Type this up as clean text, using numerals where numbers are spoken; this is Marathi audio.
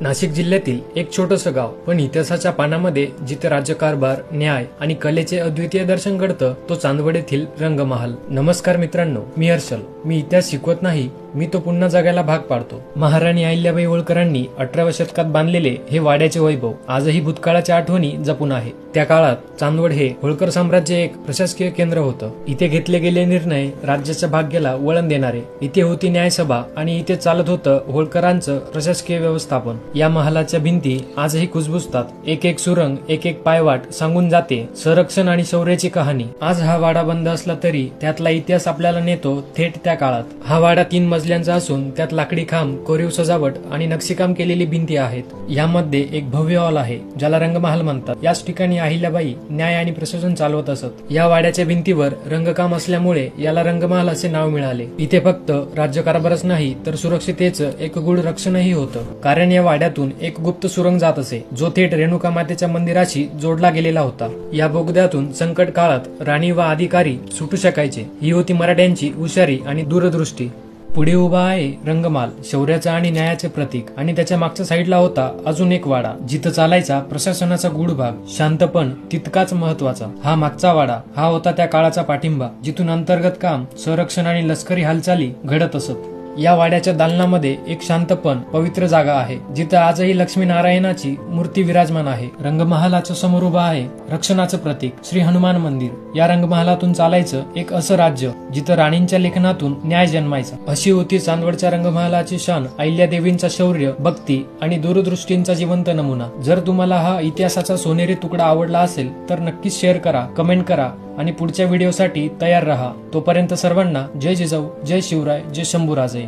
नाशिक जिल्ह्यातील एक छोटंसं गाव, पण इतिहासाच्या पानामध्ये जिथे राज्यकारभार, न्याय आणि कलेचे अद्वितीय दर्शन घडतं तो चांदवड येथील रंगमहाल. नमस्कार मित्रांनो, मी हर्षल. मी इतिहास शिकवत नाही, मी तो पुन्हा जगायला भाग पाडतो. महाराणी अहिल्याबाई होळकरांनी 18व्या शतकात बांधलेले हे वाड्याचे वैभव आजही भूतकाळाच्या आठवणी जपून आहे. त्या काळात चांदवड हे होळकर साम्राज्य एक प्रशासकीय केंद्र होतं. इथे घेतले गेले निर्णय राज्याच्या भाग्याला वळण देणारे. इथे होती न्यायसभा आणि इथे चालत होतं होळकरांचं प्रशासकीय व्यवस्थापन. या महालाच्या भिंती आजही कुजबुजतात. एक एक सुरंग, एक एक पायवाट सांगून जाते संरक्षण आणि शौर्याची कहाणी. आज हा वाडा बंद असला तरी त्यातला इतिहास आपल्याला नेतो थेट त्या काळात. हा वाडा 3 मजल्यांचा असून त्यात लाकडी खांब, कोरीव सजावट आणि नक्षीकाम केलेली भिंती आहेत. यामध्ये एक भव्य हॉल आहे ज्याला रंगमहाल म्हणतात. याच ठिकाणी अहिल्याबाई न्याय आणि प्रशासन चालवत असत. या वाड्याच्या भिंतीवर रंगकाम असल्यामुळे याला रंगमहाल असे नाव मिळाले. इथे फक्त राज्यकारभारच नाही तर सुरक्षितेचं एक गूढ रक्षणही होतं. कारण या वाड्यातून एक गुप्त सुरंग जात असे जो थेट रेणुका मातेच्या मंदिराशी जोडला गेलेला होता. या बोगद्यातून संकट काळात राणी व अधिकारी सुटू शकायचे. ही होती मराठ्यांची हुशारी आणि दूरदृष्टी. पुढे उभा आहे रंगमहाल, शौर्याचं आणि न्यायाचे प्रतीक. आणि त्याच्या मागच्या साईडला होता अजून एक वाडा जिथं चालायचा प्रशासनाचा गूढ भाग. शांतपण तितकाच महत्वाचा. हा मागचा वाडा हा होता त्या काळाचा पाठिंबा जिथून अंतर्गत काम, संरक्षण आणि लष्करी हालचाली घडत असत. या वाड्याच्या दालनामध्ये एक शांतपण पवित्र जागा आहे जिथं आजही लक्ष्मीनारायणाची मूर्ती विराजमान आहे. रंगमहालाच्या समोर उभा आहे रक्षणाचं प्रतीक श्री हनुमान मंदिर. या रंगमहालातून चालायचं एक असं राज्य जिथं राणींच्या लेखनातून न्याय जन्मायचा. अशी होती चांदवडच्या रंगमहालाची शान. अहिल्यादेवींचा शौर्य, भक्ती आणि दूरदृष्टींचा जिवंत नमुना. जर तुम्हाला हा इतिहासाचा सोनेरी तुकडा आवडला असेल तर नक्कीच शेअर करा, कमेंट करा आणि पुढच्या व्हिडिओसाठी तयार रहा. तोपर्यंत सर्वांना जय जिजाऊ, जय शिवराय, जय शंभूराजे.